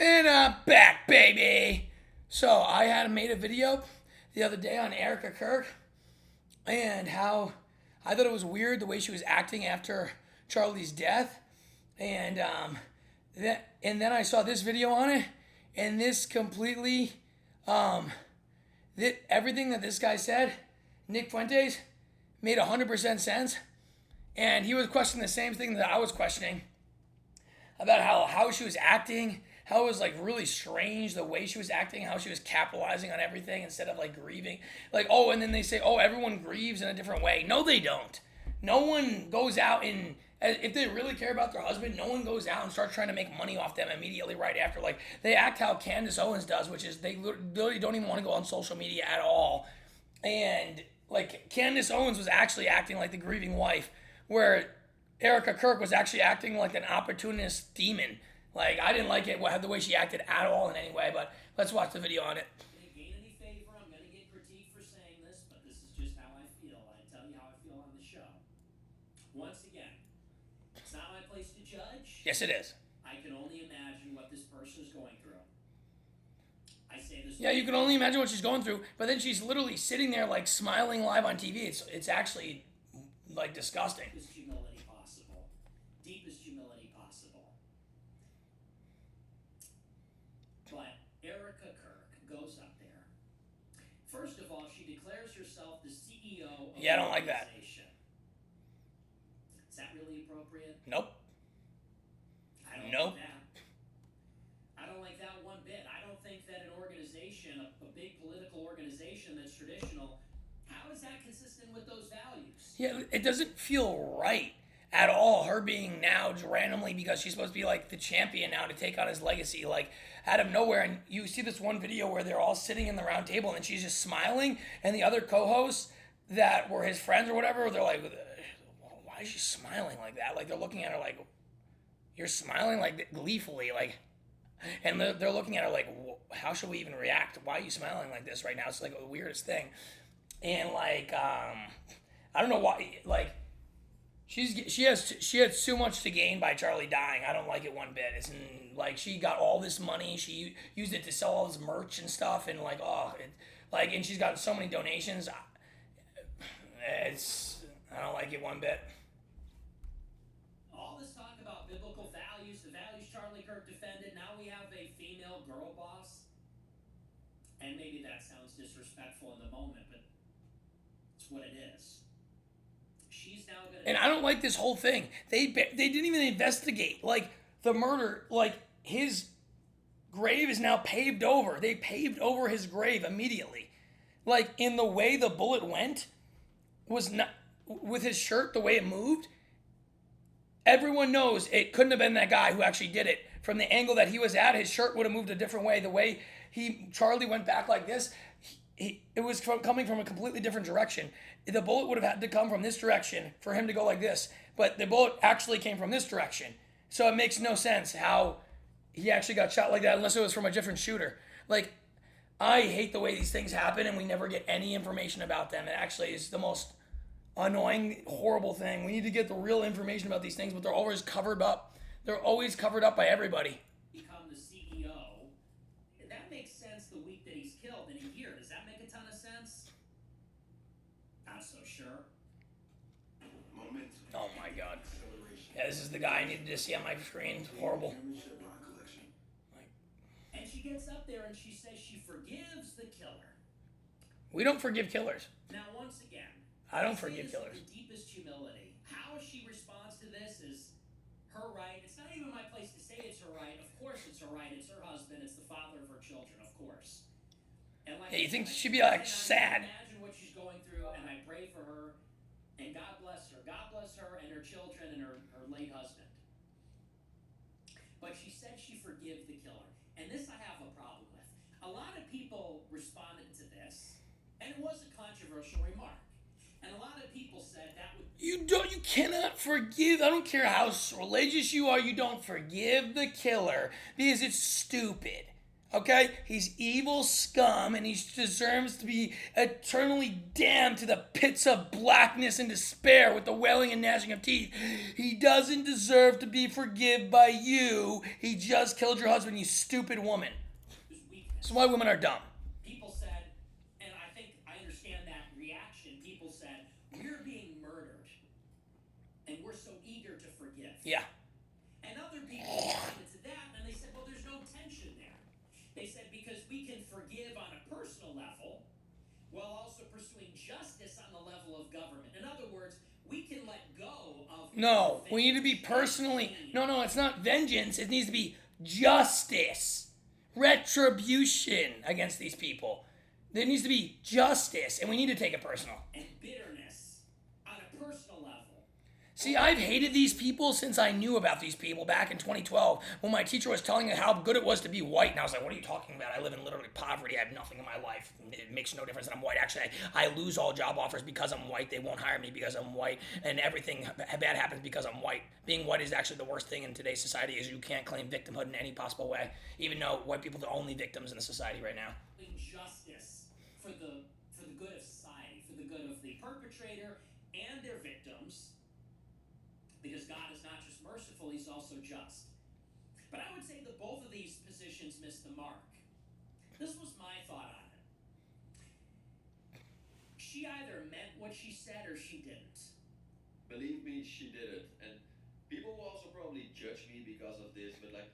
And I'm back, baby. So I had made a video the other day on Erika Kirk and how I thought it was weird the way she was acting after Charlie's death, and then I saw this video on it, and this completely everything that this guy said, Nick Fuentes, made 100% sense, and he was questioning the same thing that I was questioning about how she was acting, how it was like really strange the way she was acting, how she was capitalizing on everything instead of like grieving. Like, oh, and then they say, oh, everyone grieves in a different way. No, they don't. No one goes out and, if they really care about their husband, no one goes out and starts trying to make money off them immediately right after. Like, they act how Candace Owens does, which is they literally don't even want to go on social media at all. And like, Candace Owens was actually acting like the grieving wife, where Erika Kirk was actually acting like an opportunist demon. Like, I didn't like it, the way she acted at all in any way, but let's watch the video on it. I'm going to gain any favor. I'm going to get critiqued for saying this, but this is just how I feel. I tell you how I feel on the show. Once again, it's not my place to judge. Yes, it is. I can only imagine what this person is going through. I say this. Yeah, you can only imagine what she's going through, but then she's literally sitting there like smiling live on TV. It's actually like disgusting. Deepest humility possible. Deepest humility possible. But Erika Kirk goes up there. First of all, she declares herself the CEO of Yeah, I don't like that. Is that really appropriate? Nope. I don't Nope. like that. I don't like that one bit. I don't think that an organization, a big political organization that's traditional, how is that consistent with those values? Yeah, it doesn't feel right at all, her being now randomly, because she's supposed to be like the champion now to take on his legacy, like out of nowhere. And you see this one video where they're all sitting in the round table and she's just smiling, and the other co-hosts that were his friends or whatever, they're like, why is she smiling like that? Like, they're looking at her like, you're smiling like gleefully, like, and they're looking at her like, how should we even react? Why are you smiling like this right now? It's like the weirdest thing. And like, I don't know why, like, she has too much to gain by Charlie dying. I don't like it one bit. It's like, she got all this money. She used it to sell all this merch and stuff, and like, and she's got so many donations. I don't like it one bit. All this talk about biblical values, the values Charlie Kirk defended. Now we have a female girl boss, and maybe that sounds disrespectful in the moment, but it's what it is. She's now gonna. And I don't like this whole thing. They didn't even investigate like the murder. Like, his grave is now paved over. They paved over his grave immediately. Like, in the way the bullet went was not with his shirt, the way it moved. Everyone knows it couldn't have been that guy who actually did it. From the angle that he was at, his shirt would have moved a different way. The way Charlie went back like this, it was coming from a completely different direction. The bullet would have had to come from this direction for him to go like this, but the bullet actually came from this direction. So it makes no sense how he actually got shot like that unless it was from a different shooter. Like, I hate the way these things happen and we never get any information about them. It actually is the most annoying, horrible thing. We need to get the real information about these things, but they're always covered up. They're always covered up by everybody. Become the CEO. That makes sense the week that he's killed in a year. Does that make a ton of sense? Not so sure. Oh my god. Yeah, this is the guy I needed to see on my screen. It's horrible. And she gets up there and she says she forgives the killer. We don't forgive killers. Now, once again, I don't forgive killers. The deepest humility. How she responds to this is her right. It's not even my place to say it's her right. Of course it's her right. It's her husband. It's the father of her children, of course. And like, yeah, you think she'd be like sad? Imagine what she's going through, and I pray for her, and God bless her. God bless her and her children and her late husband. But she said she forgive the killer. And this I have a problem with. A lot of people responded to this, and it was a controversial remark. And a lot of people said that would... You cannot forgive. I don't care how religious you are, you don't forgive the killer because it's stupid. Okay? He's evil scum and he deserves to be eternally damned to the pits of blackness and despair with the wailing and gnashing of teeth. He doesn't deserve to be forgiven by you. He just killed your husband, you stupid woman. That's why women are dumb. People said, and I think I understand that reaction, people said, we're being murdered and we're so eager to forgive. Yeah. And other people responded to that and they said, well, there's no tension there. They said, because we can forgive on a personal level while also pursuing justice on the level of government. In other words, we can let go of... No, we need to be personally... No, it's not vengeance. It needs to be justice. Retribution against these people. There needs to be justice, and we need to take it personal. And bitterness on a personal level. See, I've hated these people since I knew about these people back in 2012 when my teacher was telling me how good it was to be white. And I was like, what are you talking about? I live in literally poverty. I have nothing in my life. It makes no difference that I'm white. Actually, I lose all job offers because I'm white. They won't hire me because I'm white. And everything bad happens because I'm white. Being white is actually the worst thing in today's society is you can't claim victimhood in any possible way, even though white people are the only victims in the society right now. Justice for the good of society, for the good of the perpetrator and their victims. Because God is not just merciful, he's also just. But I would say that both of these positions missed the mark. This was my thought on it. She either meant what she said or she didn't. Believe me, she did it. And people will also probably judge me because of this, but like,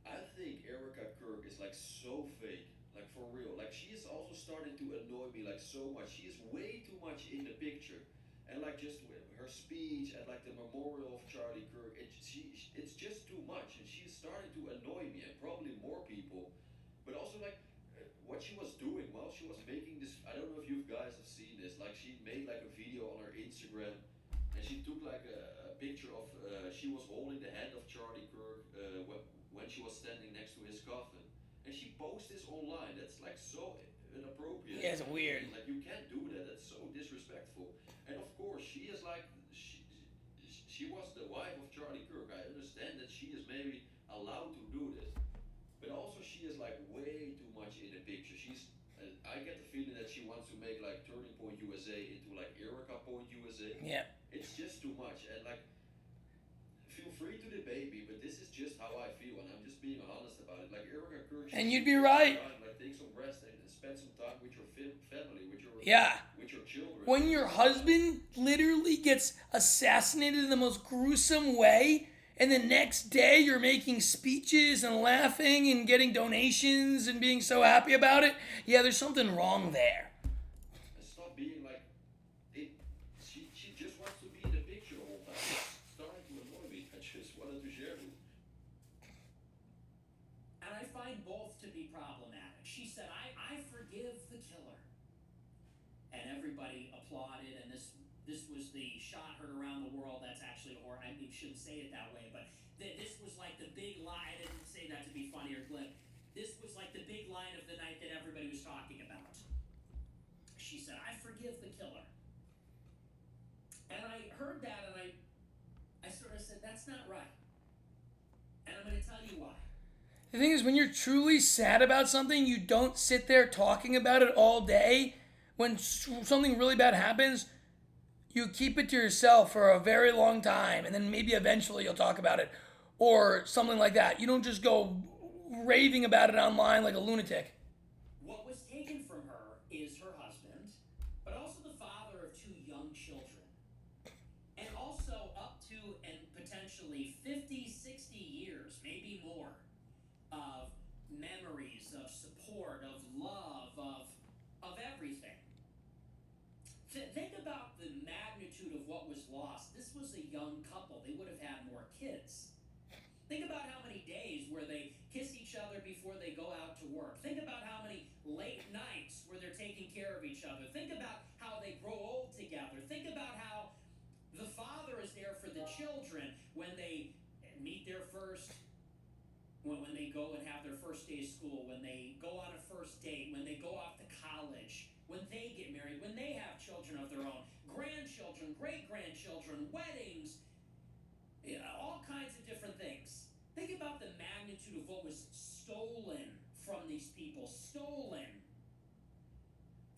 I think Erika Kirk is like so fake. Like for real. Like she is also starting to annoy me like so much. She is way too much in the picture. And like just with her speech at like the memorial of Charlie Kirk, it's just too much, and she's starting to annoy me and probably more people. But also like what she was doing while she was making this, I don't know if you guys have seen this. Like she made like a video on her Instagram, and she took like a picture of she was holding the hand of Charlie Kirk when she was standing next to his coffin, and she posted this online. That's like so inappropriate. Yeah, it's weird. Like you can't do that. That's so disrespectful. And of course, she is like, she was the wife of Charlie Kirk. I understand that she is maybe allowed to do this. But also she is like way too much in the picture. I get the feeling that she wants to make like Turning Point USA into like Erika Point USA. Yeah. It's just too much. And like, feel free to debate me, but this is just how I feel. And I'm just being honest about it. Like Erika Kirk. And you'd be right. Like take some rest and spend some time with your family, with your children. When your husband literally gets assassinated in the most gruesome way, and the next day you're making speeches and laughing and getting donations and being so happy about it, yeah, there's something wrong there. And stop being like, she just wants to be in the picture all the time. It's starting to annoy me. I just wanted to share this. And I find both to be problematic. She said, I forgive the killer. And everybody applauded, and this was the shot heard around the world. That's actually, or I mean, shouldn't say it that way, but this was like the big line. I didn't say that to be funny or glib. This was like the big line of the night that everybody was talking about. She said, I forgive the killer. And I heard that, and I sort of said, that's not right. And I'm going to tell you why. The thing is, when you're truly sad about something, you don't sit there talking about it all day. When something really bad happens, you keep it to yourself for a very long time, and then maybe eventually you'll talk about it, or something like that. You don't just go raving about it online like a lunatic. What was taken from her is her husband, but also the father of 2 young children, and also up to and potentially 50, 60 years, maybe more, of memories, of support, of love, of everything. Think about the magnitude of what was lost. This was a young couple. They would have had more kids. Think about how many days where they kiss each other before they go out to work. Think about how many late nights where they're taking care of each other. Think about how they grow old together. Think about how the father is there for the children when they meet their first, when they go and have their first day of school, when they go on a first date, when they go off to college, when they get married, when they have children of their own, grandchildren, great-grandchildren, weddings, all kinds of different things. Think about the magnitude of what was stolen from these people, stolen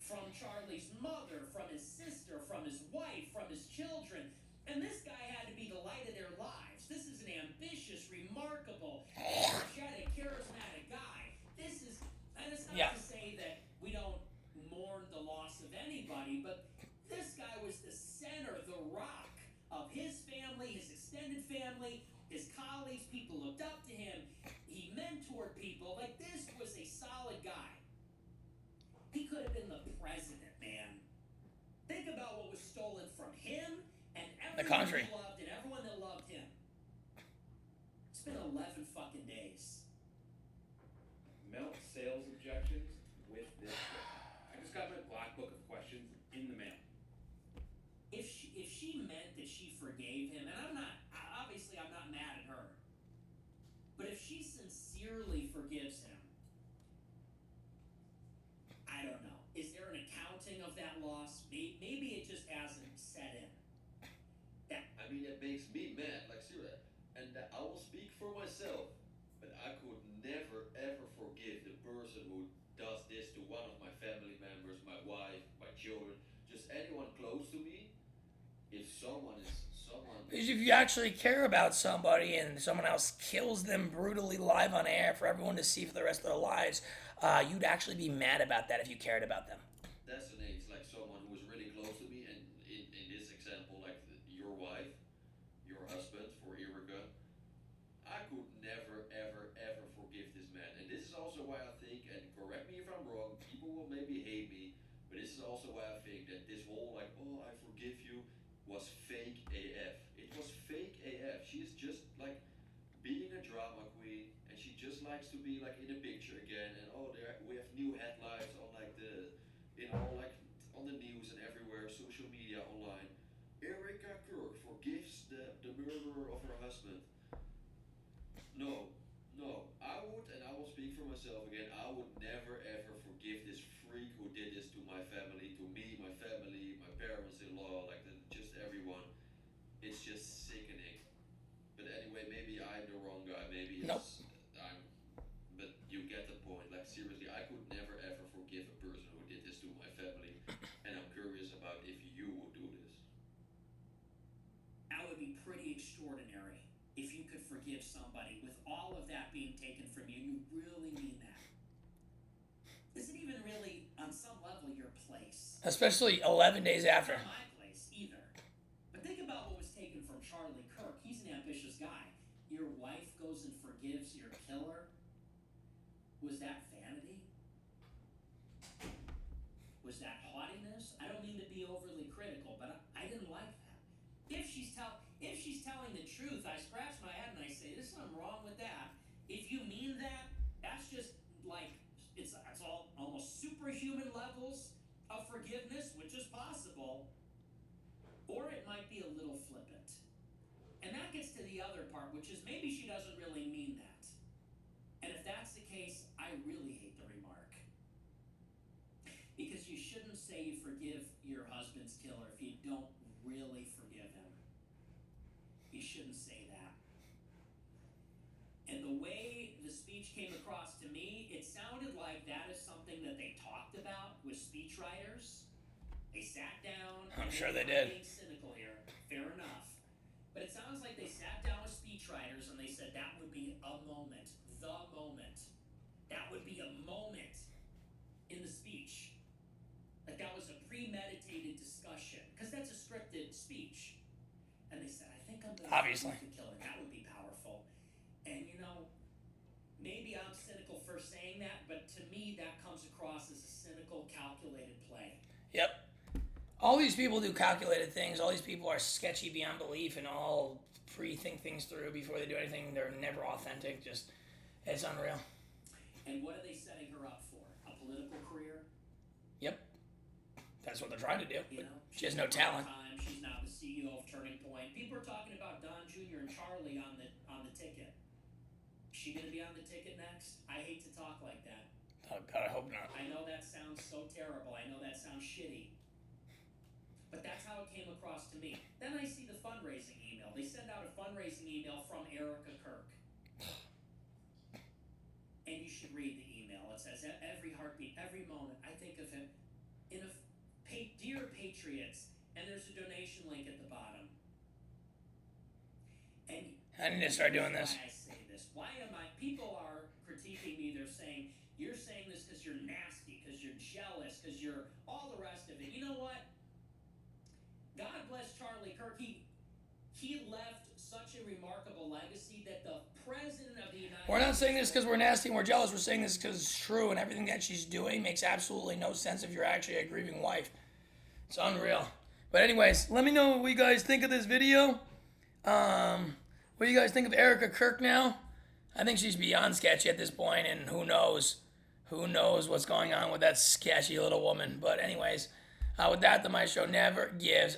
from Charlie's mother, from his sister, from his wife, from his children. And this guy had to be the light of their lives. This is an ambitious, remarkable, energetic, charismatic guy. This is, and it's not to say that we don't mourn the loss of anybody, but this guy was the center, the rock of his family, his extended family, his colleagues. People looked up to him. He mentored people. Like, this was a solid guy. He could have been the president, man. Think about what was stolen from him and everyone he loved and everyone that loved him. It's been 11 fucking days. Melt sales objections with this book. I just got my black book of questions in the mail. If she meant that she forgave him, and I'm not mad at her, but if she sincerely forgives him, I don't know. Is there an accounting of that loss? Maybe it just hasn't set in. Yeah. I mean, it makes me mad, like seriously. And I will speak for myself, but I could never ever forgive the person who does this to one of my family members, my wife, my children, just anyone close to me. If someone. Because if you actually care about somebody and someone else kills them brutally live on air for everyone to see for the rest of their lives, you'd actually be mad about that if you cared about them. Designates like someone who is really close to me, and in this example, like your wife, your husband, for Erika, I could never, ever, ever forgive this man. And this is also why I think, and correct me if I'm wrong, people will maybe hate me, but this is also why I think that this whole like, oh, I forgive you, was fake AF. It was fake AF. She's just like being a drama queen, and she just likes to be like in a picture again. And oh, we have new headlines on like like on the news and everywhere, social media, online. Erika Kirk forgives the murderer of her husband. No, I would, and I will speak for myself again, I would never ever forgive this freak who did this to my family, to me, my family, my parents-in-law, like just everyone. It's just sickening. But anyway, maybe I'm the wrong guy, maybe it's, but you get the point. Like seriously, I could never ever forgive a person who did this to my family, and I'm curious about if you would do this. That would be pretty extraordinary. If you could forgive somebody with all of that being taken from you, you really mean that. Is it even really, on some level, your place? Especially 11 days after. It's not my place, either. But think about what was taken from Charlie Kirk. He's an ambitious guy. Your wife goes and forgives your killer. Was that vanity? Was that haughtiness? I don't mean to be overly critical, but I didn't like that. If she's telling the truth, I scratch my head and I say, there's something wrong with that. If you mean that, that's just like, it's all almost superhuman levels of forgiveness, which is possible, or it might be a little flippant. And that gets to the other part, which is maybe she doesn't really mean that. And if that's the case, I really hate the remark. Because you shouldn't say you forgive your husband's killer if you don't really forgive him. You shouldn't say that. And the way the speech came across to me, it sounded like that is something that they talked about with speechwriters. They sat down. I'm sure they did. I'm being cynical here. Fair enough. But it sounds like they sat down with speechwriters and they said that would be a moment. The moment. That would be a moment in the speech. Like that was a premeditated discussion. Because that's a scripted speech. And they said, I think I'm going to forgive the killer. That would be powerful. And maybe I'm cynical for saying that, but to me that comes across as a cynical, calculated play. Yep. All these people do calculated things. All these people are sketchy beyond belief and all pre-think things through before they do anything. They're never authentic. Just, it's unreal. And what are they setting her up for? A political career? Yep. That's what they're trying to do. She has no talent. She's now the CEO of Turning Point. People are talking about Don Jr. and Charlie on the ticket. Is she going to be on the ticket next? I hate to talk like that. Oh, God, I hope not. I know that sounds so terrible. I know that sounds shitty. But that's how it came across to me. Then I see the fundraising email. They send out a fundraising email from Erika Kirk. And you should read the email. it says every heartbeat, every moment. I think of him in a Dear Patriots, and there's a donation link at the bottom. And I need to start doing this. why I say this. Why am I? People are critiquing me. They're saying you're saying this because you're nasty, because you're jealous, because you're all the rest of it. You know what? God bless Charlie Kirk. He left such a remarkable legacy that the president of the United States. We're not saying this because we're nasty and we're jealous. We're saying this because it's true, and everything that she's doing makes absolutely no sense if you're actually a grieving wife. It's unreal. But anyways, let me know what you guys think of this video. What do you guys think of Erika Kirk now? I think she's beyond sketchy at this point, and who knows what's going on with that sketchy little woman. But anyways, with that, the My Show never gives